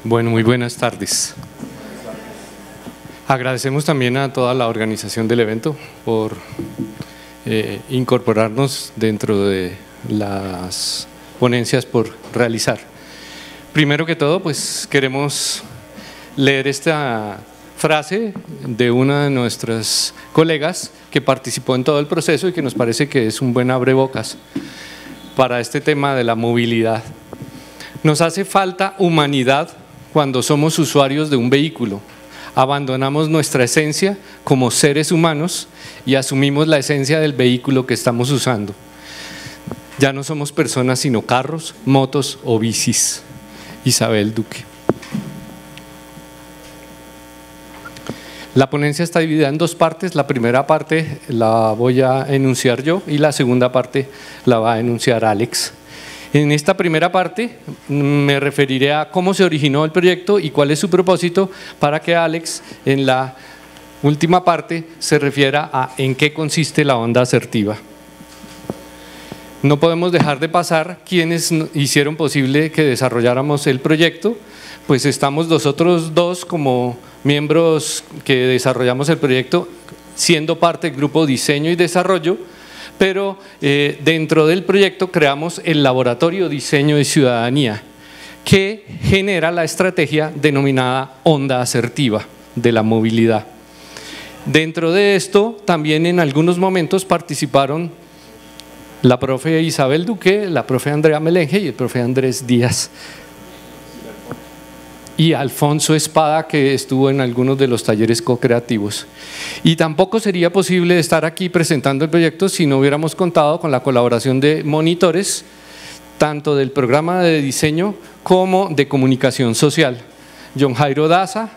Bueno, muy buenas tardes. Agradecemos también a toda la organización del evento por incorporarnos dentro de las ponencias por realizar. Primero que todo, pues queremos leer esta frase de una de nuestras colegas que participó en todo el proceso y que nos parece que es un buen abrebocas para este tema de la movilidad. Nos hace falta humanidad cuando somos usuarios de un vehículo. Abandonamos nuestra esencia como seres humanos y asumimos la esencia del vehículo que estamos usando. Ya no somos personas sino carros, motos o bicis. Isabel Duque. La ponencia está dividida en dos partes. La primera parte la voy a enunciar yo y la segunda parte la va a enunciar Alex. En esta primera parte me referiré a cómo se originó el proyecto y cuál es su propósito, para que Alex en la última parte se refiera a en qué consiste la onda asertiva. No podemos dejar de pasar quienes hicieron posible que desarrolláramos el proyecto, pues estamos nosotros dos como miembros que desarrollamos el proyecto, siendo parte del grupo Diseño y Desarrollo, pero dentro del proyecto creamos el Laboratorio Diseño y Ciudadanía, que genera la estrategia denominada onda asertiva de la movilidad. Dentro de esto también en algunos momentos participaron la profe Isabel Duque, la profe Andrea Melenge y el profe Andrés Díaz. Y Alfonso Espada, que estuvo en algunos de los talleres co-creativos. Y tampoco sería posible estar aquí presentando el proyecto si no hubiéramos contado con la colaboración de monitores, tanto del programa de diseño como de comunicación social. John Jairo Daza,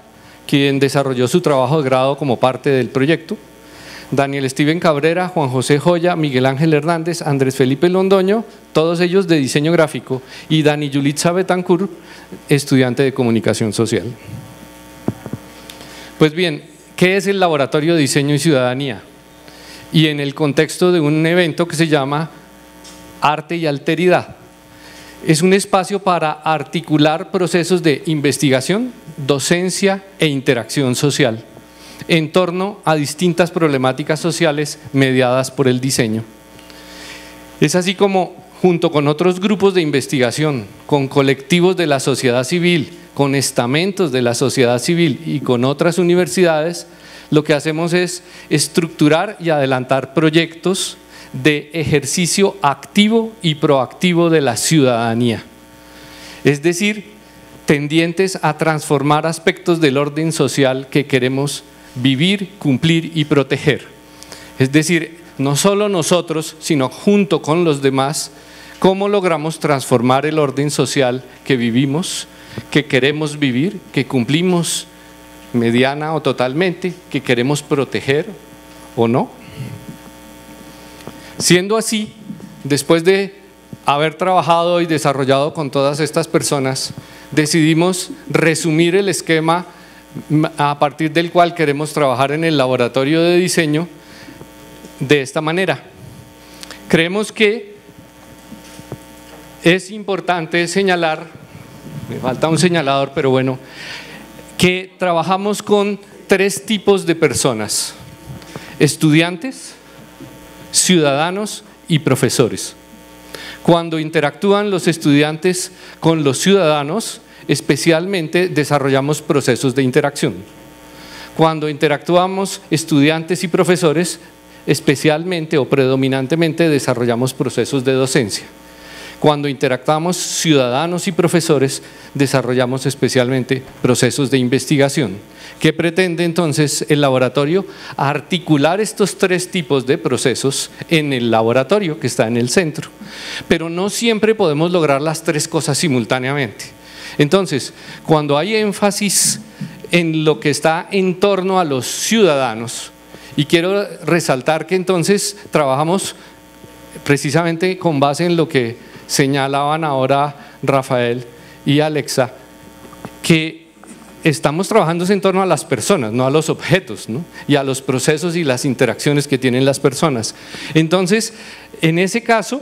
quien desarrolló su trabajo de grado como parte del proyecto, Daniel Steven Cabrera, Juan José Joya, Miguel Ángel Hernández, Andrés Felipe Londoño, todos ellos de diseño gráfico, y Dani Yulitza Betancourt, estudiante de comunicación social. Pues bien, ¿qué es el Laboratorio de Diseño y Ciudadanía? Y en el contexto de un evento que se llama Arte y Alteridad. Es un espacio para articular procesos de investigación, docencia e interacción social en torno a distintas problemáticas sociales mediadas por el diseño. Es así como, junto con otros grupos de investigación, con colectivos de la sociedad civil, con estamentos de la sociedad civil y con otras universidades, lo que hacemos es estructurar y adelantar proyectos de ejercicio activo y proactivo de la ciudadanía, es decir, tendientes a transformar aspectos del orden social que queremos vivir, cumplir y proteger. Es decir, no solo nosotros, sino junto con los demás, cómo logramos transformar el orden social que vivimos, que queremos vivir, que cumplimos mediana o totalmente, que queremos proteger o no. Siendo así, después de haber trabajado y desarrollado con todas estas personas, decidimos resumir el esquema a partir del cual queremos trabajar en el laboratorio de diseño de esta manera. Creemos que es importante señalar, me falta un señalador, pero bueno, que trabajamos con tres tipos de personas: estudiantes, ciudadanos y profesores. Cuando interactúan los estudiantes con los ciudadanos, especialmente desarrollamos procesos de interacción. Cuando interactuamos estudiantes y profesores, especialmente o predominantemente desarrollamos procesos de docencia. Cuando interactuamos ciudadanos y profesores, desarrollamos especialmente procesos de investigación. ¿Qué pretende entonces el laboratorio? Articular estos tres tipos de procesos en el laboratorio que está en el centro. Pero no siempre podemos lograr las tres cosas simultáneamente. Entonces, cuando hay énfasis en lo que está en torno a los ciudadanos, y quiero resaltar que entonces trabajamos precisamente con base en lo que señalaban ahora Rafael y Alexa, que estamos trabajando en torno a las personas, no a los objetos, ¿no? Y a los procesos y las interacciones que tienen las personas. Entonces, en ese caso,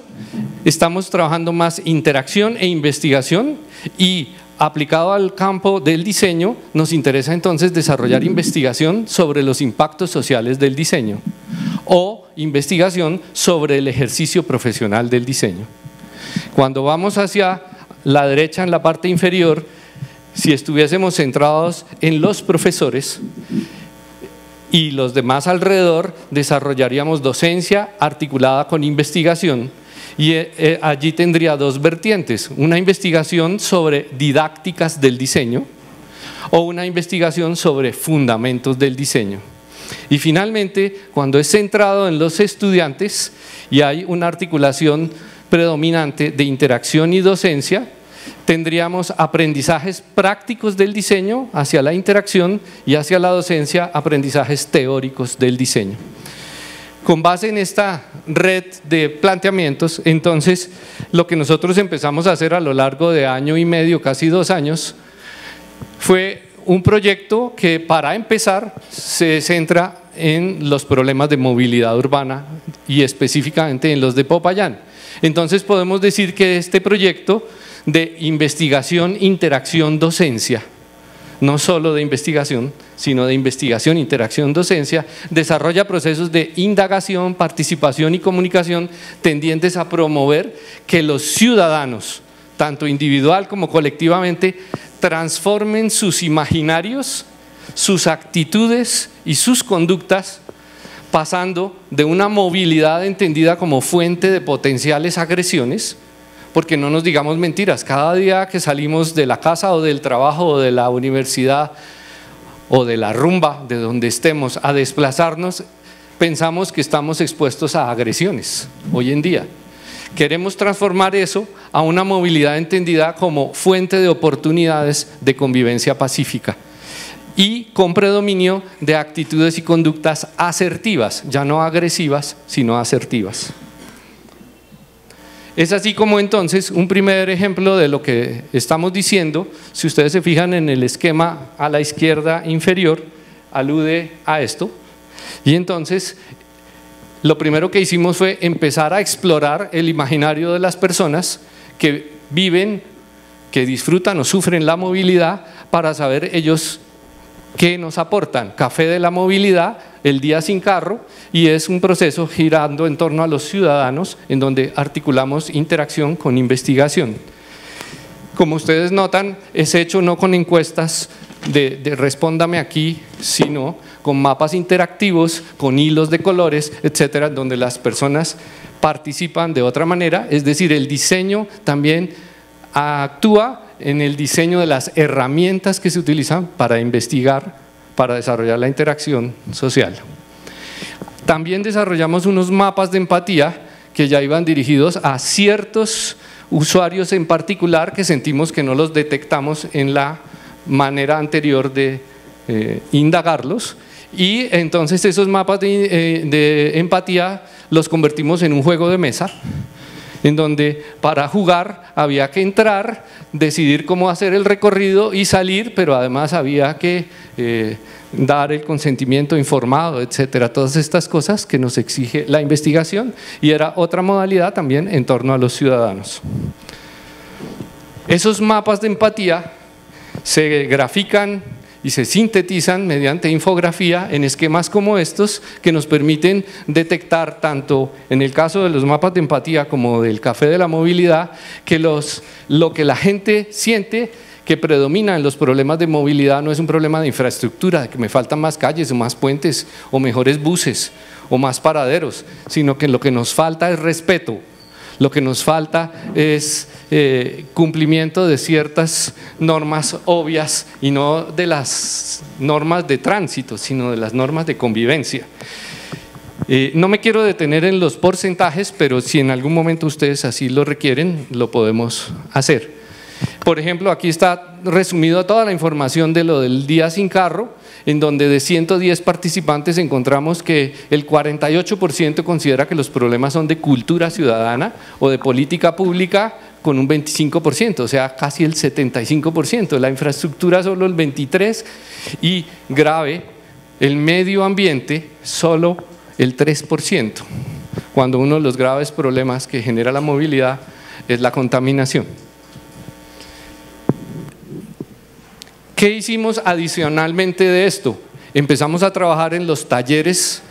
estamos trabajando más interacción e investigación, y aplicado al campo del diseño, nos interesa entonces desarrollar investigación sobre los impactos sociales del diseño o investigación sobre el ejercicio profesional del diseño. Cuando vamos hacia la derecha, en la parte inferior, si estuviésemos centrados en los profesores y los demás alrededor, desarrollaríamos docencia articulada con investigación. Y allí tendría dos vertientes, una investigación sobre didácticas del diseño o una investigación sobre fundamentos del diseño. Y finalmente, cuando es centrado en los estudiantes y hay una articulación predominante de interacción y docencia, tendríamos aprendizajes prácticos del diseño hacia la interacción y hacia la docencia, aprendizajes teóricos del diseño. Con base en esta red de planteamientos, entonces, lo que nosotros empezamos a hacer a lo largo de año y medio, casi 2 años, fue un proyecto que para empezar se centra en los problemas de movilidad urbana y específicamente en los de Popayán. Entonces podemos decir que este proyecto de investigación, interacción, docencia, no solo de investigación, sino de investigación, interacción, docencia, desarrolla procesos de indagación, participación y comunicación tendientes a promover que los ciudadanos, tanto individual como colectivamente, transformen sus imaginarios, sus actitudes y sus conductas, pasando de una movilidad entendida como fuente de potenciales agresiones, porque no nos digamos mentiras, cada día que salimos de la casa o del trabajo o de la universidad o de la rumba, de donde estemos, a desplazarnos, pensamos que estamos expuestos a agresiones hoy en día. Queremos transformar eso a una movilidad entendida como fuente de oportunidades de convivencia pacífica y con predominio de actitudes y conductas asertivas, ya no agresivas, sino asertivas. Es así como entonces un primer ejemplo de lo que estamos diciendo, si ustedes se fijan en el esquema a la izquierda inferior, alude a esto. Y entonces lo primero que hicimos fue empezar a explorar el imaginario de las personas que viven, que disfrutan o sufren la movilidad, para saber ellos qué nos aportan. Café de la movilidad, el día sin carro, y es un proceso girando en torno a los ciudadanos en donde articulamos interacción con investigación. Como ustedes notan, es hecho no con encuestas de respóndame aquí, sino con mapas interactivos, con hilos de colores, etcétera, donde las personas participan de otra manera, es decir, el diseño también actúa en el diseño de las herramientas que se utilizan para investigar, para desarrollar la interacción social. También desarrollamos unos mapas de empatía que ya iban dirigidos a ciertos usuarios en particular que sentimos que no los detectamos en la manera anterior de indagarlos, y entonces esos mapas de empatía los convertimos en un juego de mesa, en donde para jugar había que entrar, decidir cómo hacer el recorrido y salir, pero además había que dar el consentimiento informado, etcétera, todas estas cosas que nos exige la investigación, y era otra modalidad también en torno a los ciudadanos. Esos mapas de empatía se grafican y se sintetizan mediante infografía en esquemas como estos, que nos permiten detectar, tanto en el caso de los mapas de empatía como del café de la movilidad, que lo que la gente siente que predomina en los problemas de movilidad no es un problema de infraestructura, de que me faltan más calles o más puentes o mejores buses o más paraderos, sino que lo que nos falta es respeto. Lo que nos falta es cumplimiento de ciertas normas obvias, y no de las normas de tránsito, sino de las normas de convivencia. No me quiero detener en los porcentajes, pero si en algún momento ustedes así lo requieren, lo podemos hacer. Por ejemplo, aquí está resumido toda la información de lo del día sin carro, en donde de 110 participantes encontramos que el 48% considera que los problemas son de cultura ciudadana o de política pública, con un 25%, o sea, casi el 75%, la infraestructura solo el 23%, y grave, el medio ambiente solo el 3%, cuando uno de los graves problemas que genera la movilidad es la contaminación. ¿Qué hicimos adicionalmente de esto? Empezamos a trabajar en los talleres,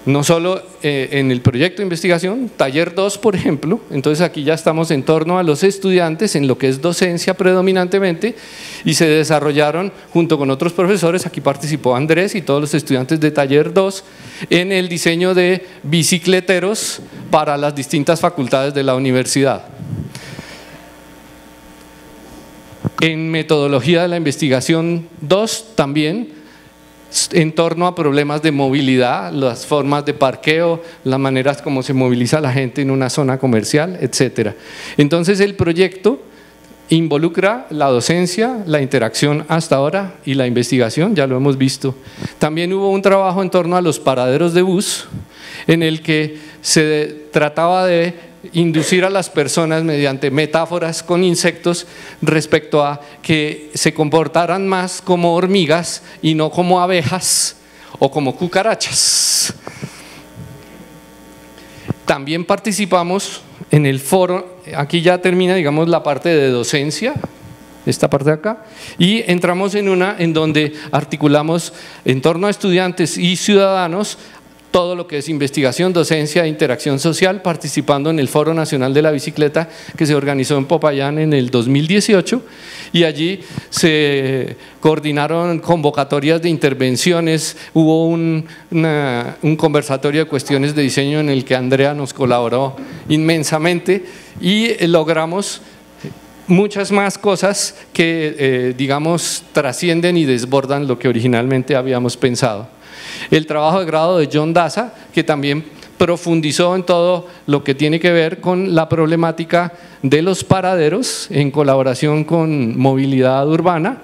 no solo en el proyecto de investigación, taller 2 por ejemplo, entonces aquí ya estamos en torno a los estudiantes en lo que es docencia predominantemente y se desarrollaron junto con otros profesores, aquí participó Andrés y todos los estudiantes de taller 2 en el diseño de bicicleteros para las distintas facultades de la universidad. En metodología de la investigación 2 también, en torno a problemas de movilidad, las formas de parqueo, las maneras como se moviliza la gente en una zona comercial, etcétera. Entonces el proyecto involucra la docencia, la interacción hasta ahora y la investigación, ya lo hemos visto. También hubo un trabajo en torno a los paraderos de bus, en el que se trataba de inducir a las personas mediante metáforas con insectos respecto a que se comportaran más como hormigas y no como abejas o como cucarachas. También participamos en el foro, aquí ya termina digamos la parte de docencia, esta parte de acá, y entramos en una en donde articulamos en torno a estudiantes y ciudadanos todo lo que es investigación, docencia e interacción social, participando en el Foro Nacional de la Bicicleta que se organizó en Popayán en el 2018 y allí se coordinaron convocatorias de intervenciones, hubo un conversatorio de cuestiones de diseño en el que Andrea nos colaboró inmensamente y logramos muchas más cosas que digamos trascienden y desbordan lo que originalmente habíamos pensado. El trabajo de grado de John Daza, que también profundizó en todo lo que tiene que ver con la problemática de los paraderos en colaboración con movilidad urbana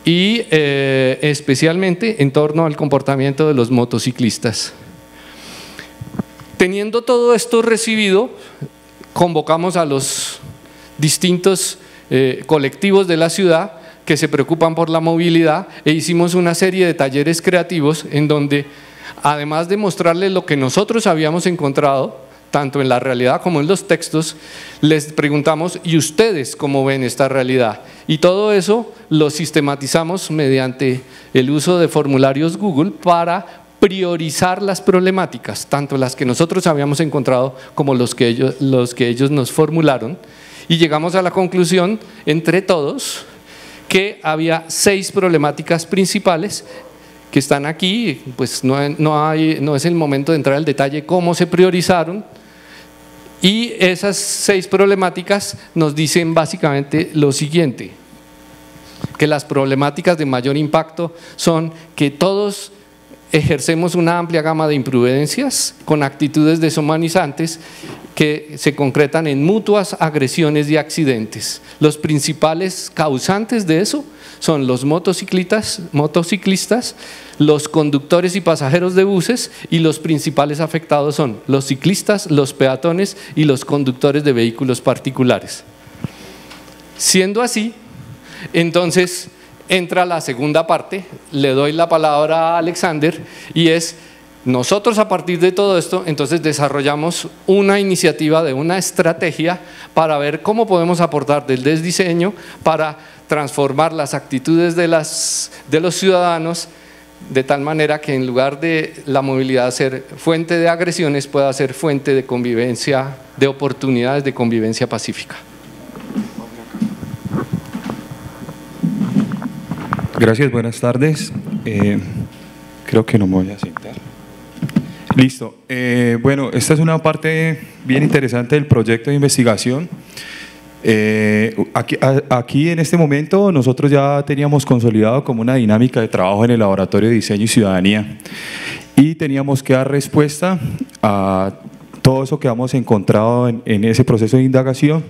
y especialmente en torno al comportamiento de los motociclistas. Teniendo todo esto recibido, convocamos a los distintos colectivos de la ciudad que se preocupan por la movilidad e hicimos una serie de talleres creativos en donde además de mostrarles lo que nosotros habíamos encontrado, tanto en la realidad como en los textos, les preguntamos ¿y ustedes cómo ven esta realidad? Y todo eso lo sistematizamos mediante el uso de formularios Google para priorizar las problemáticas, tanto las que nosotros habíamos encontrado como los que ellos nos formularon y llegamos a la conclusión entre todos que había 6 problemáticas principales que están aquí, pues no es el momento de entrar al detalle cómo se priorizaron y esas 6 problemáticas nos dicen básicamente lo siguiente, que las problemáticas de mayor impacto son que todos ejercemos una amplia gama de imprudencias con actitudes deshumanizantes que se concretan en mutuas agresiones y accidentes. Los principales causantes de eso son los motociclistas, los conductores y pasajeros de buses y los principales afectados son los ciclistas, los peatones y los conductores de vehículos particulares. Siendo así, entonces entra la segunda parte, le doy la palabra a Alexander y es nosotros a partir de todo esto entonces desarrollamos una iniciativa de una estrategia para ver cómo podemos aportar del diseño para transformar las actitudes de los ciudadanos de tal manera que en lugar de la movilidad ser fuente de agresiones pueda ser fuente de convivencia, de oportunidades de convivencia pacífica. Gracias, buenas tardes. Creo que no me voy a sentar. Listo. Bueno, esta es una parte bien interesante del proyecto de investigación. Aquí en este momento nosotros ya teníamos consolidado como una dinámica de trabajo en el Laboratorio de Diseño y Ciudadanía y teníamos que dar respuesta a todo eso que hemos encontrado en ese proceso de indagación.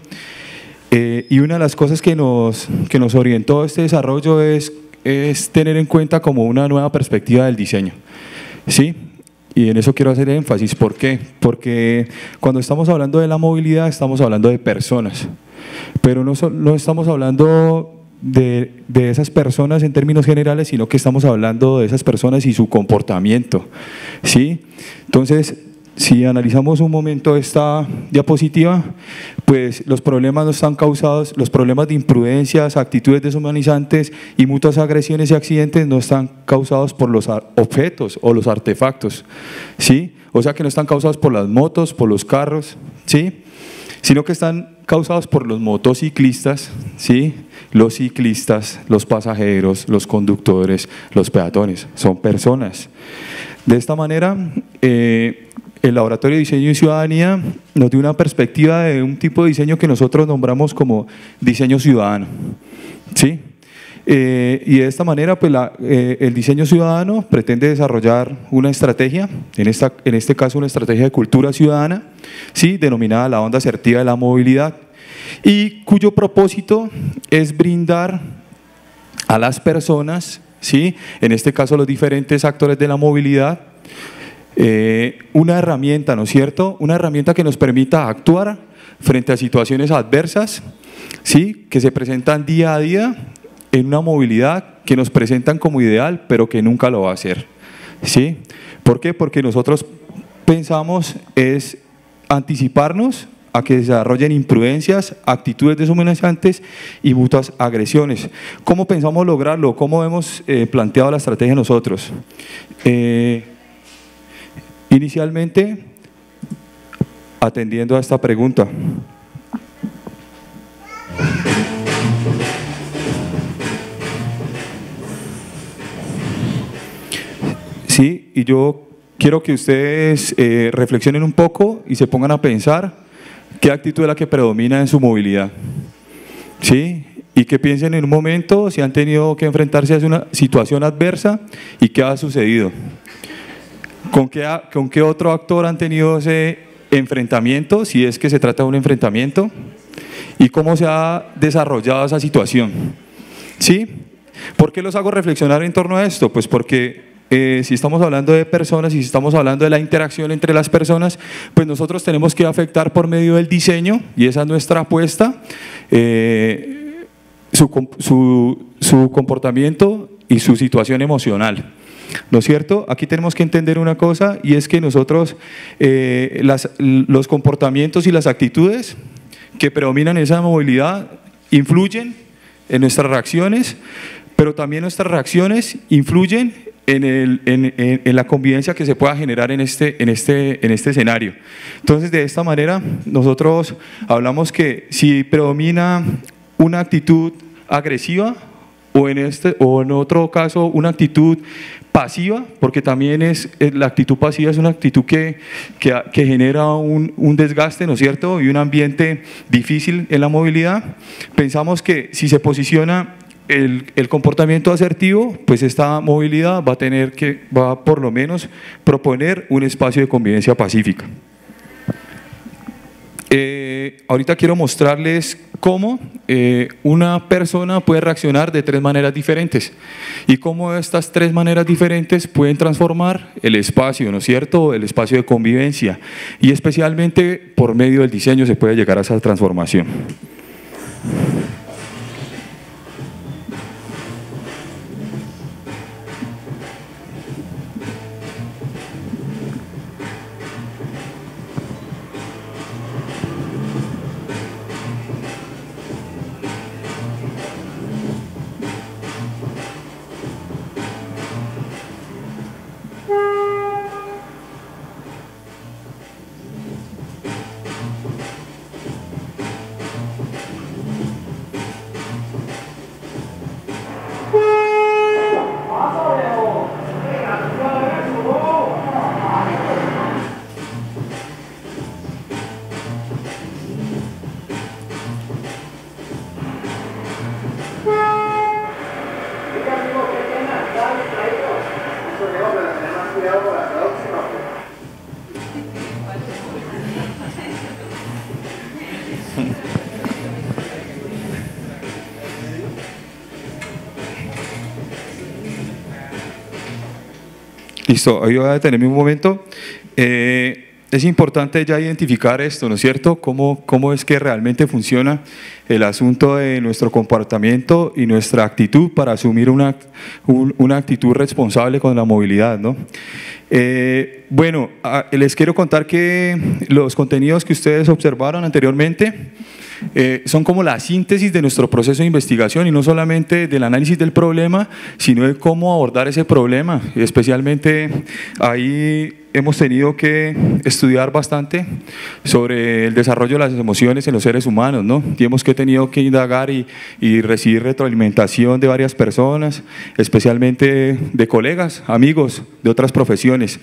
Y una de las cosas que nos orientó a este desarrollo es tener en cuenta como una nueva perspectiva del diseño, ¿sí? Y en eso quiero hacer énfasis. ¿Por qué? Porque cuando estamos hablando de la movilidad estamos hablando de personas, pero no estamos hablando de esas personas en términos generales, sino que estamos hablando de esas personas y su comportamiento, ¿sí? Entonces, si analizamos un momento esta diapositiva, pues los problemas no están causados, los problemas de imprudencias, actitudes deshumanizantes y mutuas agresiones y accidentes no están causados por los objetos o los artefactos, ¿sí? O sea que no están causados por las motos, por los carros, ¿sí? Sino que están causados por los motociclistas, ¿sí? Los ciclistas, los pasajeros, los conductores, los peatones, son personas. De esta manera, el Laboratorio de Diseño y Ciudadanía nos dio una perspectiva de un tipo de diseño que nosotros nombramos como diseño ciudadano, ¿sí? Y de esta manera, pues el diseño ciudadano pretende desarrollar una estrategia, en este caso una estrategia de cultura ciudadana, ¿sí? Denominada la onda asertiva de la movilidad, y cuyo propósito es brindar a las personas, ¿sí? En este caso los diferentes actores de la movilidad, una herramienta, ¿no es cierto? Una herramienta que nos permita actuar frente a situaciones adversas, ¿sí? Que se presentan día a día en una movilidad que nos presentan como ideal, pero que nunca lo va a hacer, ¿sí? ¿Por qué? Porque nosotros pensamos es anticiparnos a que desarrollen imprudencias, actitudes deshumanizantes y mutuas agresiones. ¿Cómo pensamos lograrlo? ¿Cómo hemos planteado la estrategia nosotros? Inicialmente, atendiendo a esta pregunta. Sí, y yo quiero que ustedes reflexionen un poco y se pongan a pensar qué actitud es la que predomina en su movilidad, ¿sí? Y que piensen en un momento si han tenido que enfrentarse a una situación adversa y qué ha sucedido. ¿Con qué otro actor han tenido ese enfrentamiento, si es que se trata de un enfrentamiento? ¿Y cómo se ha desarrollado esa situación? ¿Sí? ¿Por qué los hago reflexionar en torno a esto? Pues porque si estamos hablando de personas y si estamos hablando de la interacción entre las personas, pues nosotros tenemos que afectar por medio del diseño, y esa es nuestra apuesta, su comportamiento y su situación emocional, ¿no es cierto? Aquí tenemos que entender una cosa, y es que nosotros, los comportamientos y las actitudes que predominan en esa movilidad influyen en nuestras reacciones, pero también nuestras reacciones influyen en la convivencia que se pueda generar en este escenario. Entonces, de esta manera, nosotros hablamos que si predomina una actitud agresiva o en otro caso una actitud pasiva, porque también la actitud pasiva es una actitud que genera un desgaste, ¿no es cierto?, y un ambiente difícil en la movilidad. Pensamos que si se posiciona el comportamiento asertivo, pues esta movilidad va a por lo menos proponer un espacio de convivencia pacífica. Ahorita quiero mostrarles cómo una persona puede reaccionar de 3 maneras diferentes y cómo estas 3 maneras diferentes pueden transformar el espacio, ¿no es cierto?, el espacio de convivencia, y especialmente por medio del diseño se puede llegar a esa transformación. Listo, ahí voy a detenerme un momento. es importante ya identificar esto, ¿no es cierto? ¿Cómo es que realmente funciona el asunto de nuestro comportamiento y nuestra actitud para asumir una actitud responsable con la movilidad, ¿no? Bueno, les quiero contar que los contenidos que ustedes observaron anteriormente son como la síntesis de nuestro proceso de investigación y no solamente del análisis del problema, sino de cómo abordar ese problema. Especialmente ahí hemos tenido que estudiar bastante sobre el desarrollo de las emociones en los seres humanos, ¿no? Y hemos tenido que indagar y recibir retroalimentación de varias personas, especialmente de colegas, amigos de otras profesiones.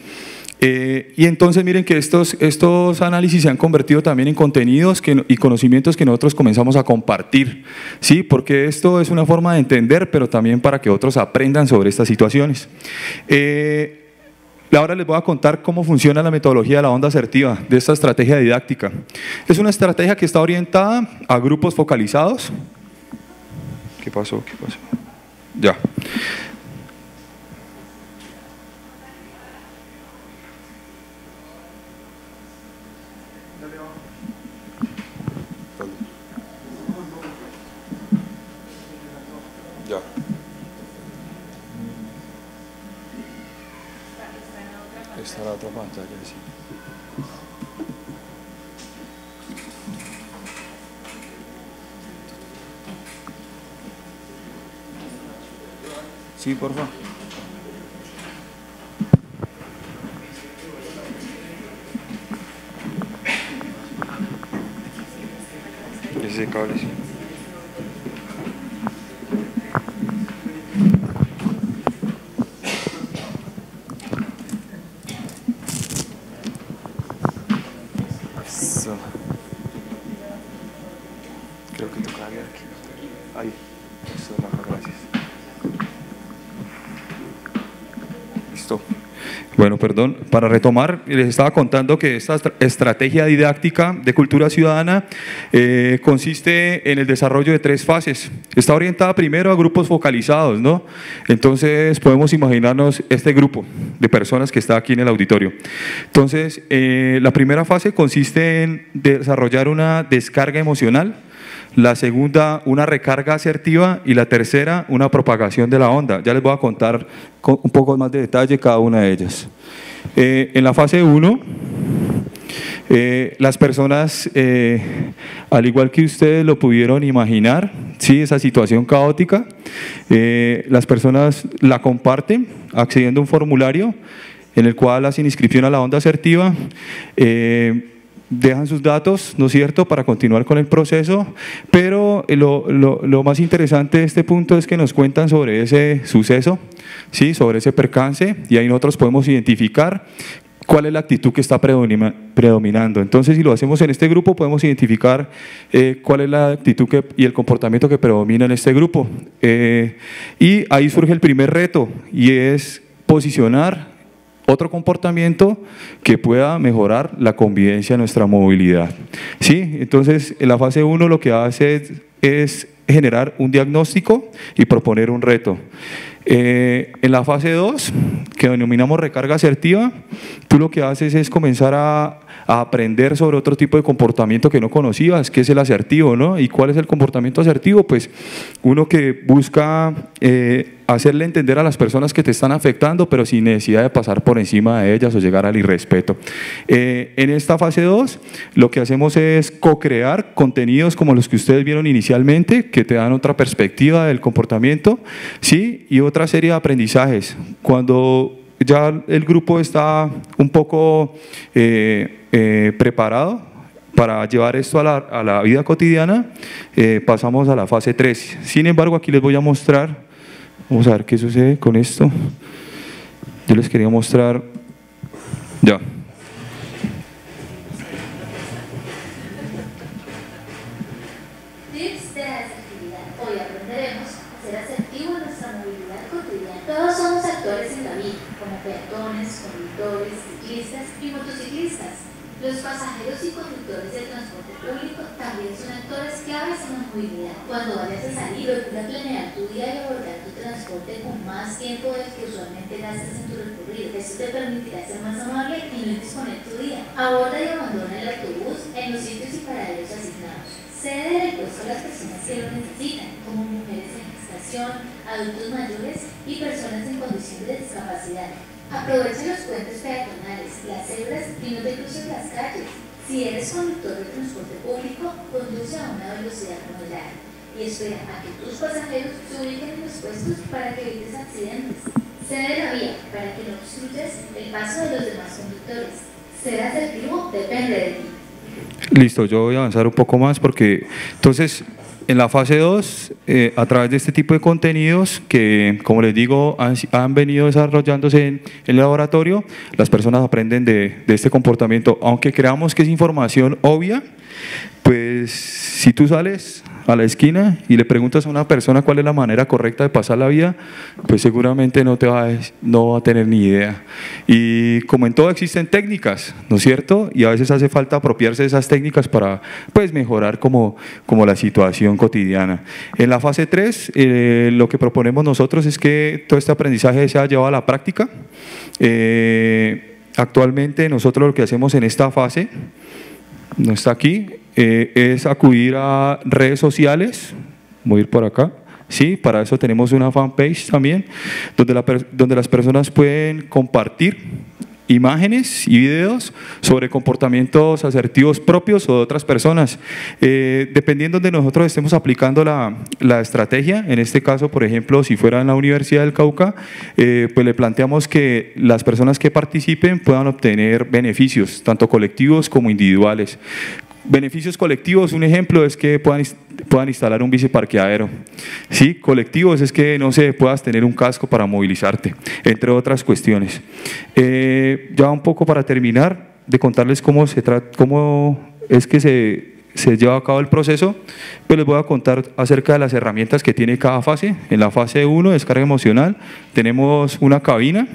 Y entonces miren que estos análisis se han convertido también en contenidos y conocimientos que nosotros comenzamos a compartir, ¿sí? Porque esto es una forma de entender, pero también para que otros aprendan sobre estas situaciones. Ahora les voy a contar cómo funciona la metodología de la onda asertiva, de esta estrategia didáctica. Es una estrategia que está orientada a grupos focalizados. ¿Qué pasó? ¿Qué pasó? Ya. Ya. Está en la otra pantalla, sí. Sí, por favor. Ese cable, sí. Eso. Creo que toca aquí. Ahí. Eso, gracias. Listo. Bueno, perdón, para retomar, les estaba contando que esta estrategia didáctica de cultura ciudadana consiste en el desarrollo de 3 fases. Está orientada primero a grupos focalizados, ¿no? Entonces podemos imaginarnos este grupo de personas que está aquí en el auditorio. Entonces, la primera fase consiste en desarrollar una descarga emocional, la segunda una recarga asertiva y la tercera una propagación de la onda. Ya les voy a contar con un poco más de detalle cada una de ellas. En la fase 1, las personas, al igual que ustedes lo pudieron imaginar, ¿sí? Esa situación caótica, las personas la comparten accediendo a un formulario en el cual hacen inscripción a la onda asertiva, dejan sus datos, ¿no es cierto?, para continuar con el proceso, pero lo más interesante de este punto es que nos cuentan sobre ese suceso, ¿sí?, sobre ese percance, y ahí nosotros podemos identificar cuál es la actitud que está predominando. Entonces, si lo hacemos en este grupo, podemos identificar cuál es la actitud y el comportamiento que predomina en este grupo. Y ahí surge el primer reto, y es posicionar otro comportamiento que pueda mejorar la convivencia en nuestra movilidad. ¿Sí? Entonces, en la fase 1 lo que hace es generar un diagnóstico y proponer un reto. En la fase 2, que denominamos recarga asertiva, tú lo que haces es comenzar a aprender sobre otro tipo de comportamiento que no conocías, que es el asertivo, ¿no? ¿Y cuál es el comportamiento asertivo? Pues uno que busca hacerle entender a las personas que te están afectando, pero sin necesidad de pasar por encima de ellas o llegar al irrespeto. En esta fase 2, lo que hacemos es co-crear contenidos como los que ustedes vieron inicialmente, que te dan otra perspectiva del comportamiento, ¿sí? Y otra serie de aprendizajes. Cuando ya el grupo está un poco preparado para llevar esto a la vida cotidiana, pasamos a la fase 3. Sin embargo, aquí les voy a mostrar, vamos a ver qué sucede con esto. Yo les quería mostrar, ya. Tips de asertividad. Hoy aprenderemos a ser asertivos en nuestra movilidad cotidiana. Todos somos actores en la vida, como peatones, conductores, ciclistas y motociclistas. Los pasajeros y conductores del transporte público también son actores claves en la movilidad. Cuando vayas a salir, procura planear tu día y abordar tu transporte con más tiempo del que usualmente gastas en tu recorrido. Esto te permitirá ser más amable y no disponer tu día. Aborda y abandona el autobús en los sitios y paraderos asignados. Cede el puesto a las personas que lo necesitan, como mujeres en gestación, adultos mayores y personas en condición de discapacidad. Aprovecha los puentes peatonales, las cebras y no te cruces las calles. Si eres conductor de transporte público, conduce a una velocidad moderada y espera a que tus pasajeros se ubiquen en los puestos para que evites accidentes. Cede la vía para que no obstruyas el paso de los demás conductores. Ser asertivo depende de ti. Listo, yo voy a avanzar un poco más porque entonces en la fase 2, a través de este tipo de contenidos que, como les digo, han venido desarrollándose en el laboratorio, las personas aprenden de este comportamiento. Aunque creamos que es información obvia, pues si tú sales a la esquina y le preguntas a una persona cuál es la manera correcta de pasar la vía, pues seguramente no va a tener ni idea. Y como en todo existen técnicas, ¿no es cierto? Y a veces hace falta apropiarse de esas técnicas para pues, mejorar como la situación cotidiana. En la fase 3, lo que proponemos nosotros es que todo este aprendizaje sea llevado a la práctica. Actualmente nosotros lo que hacemos en esta fase, no está aquí, es acudir a redes sociales. Voy a ir por acá. Sí, para eso tenemos una fanpage también, donde las personas pueden compartir imágenes y videos sobre comportamientos asertivos propios o de otras personas. Dependiendo de nosotros estemos aplicando la estrategia, en este caso, por ejemplo, si fuera en la Universidad del Cauca, pues le planteamos que las personas que participen puedan obtener beneficios, tanto colectivos como individuales. Beneficios colectivos, un ejemplo es que puedan instalar un biciparqueadero. ¿Sí? Colectivos es que, no sé, puedas tener un casco para movilizarte, entre otras cuestiones. Ya un poco para terminar, de contarles cómo es que se lleva a cabo el proceso, pues les voy a contar acerca de las herramientas que tiene cada fase. En la fase 1, descarga emocional, tenemos una cabina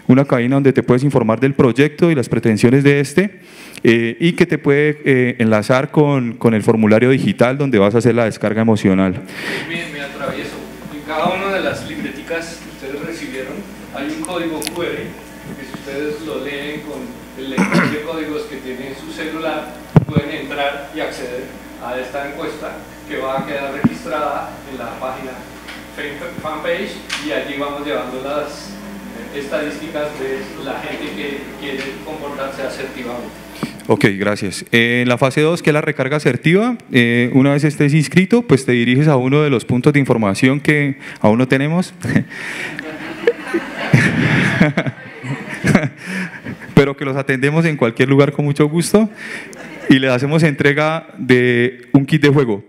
donde te puedes informar del proyecto y las pretensiones de este, y que te puede enlazar con el formulario digital donde vas a hacer la descarga emocional. Me atravieso. En cada una de las libreticas que ustedes recibieron hay un código QR que si ustedes lo leen con el lector de códigos que tiene en su celular, pueden entrar y acceder a esta encuesta que va a quedar registrada en la página fanpage, y allí vamos llevando las estadísticas de la gente que quiere comportarse asertivamente. Ok, gracias. En la fase 2, que es la recarga asertiva, una vez estés inscrito, pues te diriges a uno de los puntos de información que aún no tenemos, pero que los atendemos en cualquier lugar con mucho gusto, y le hacemos entrega de un kit de juego.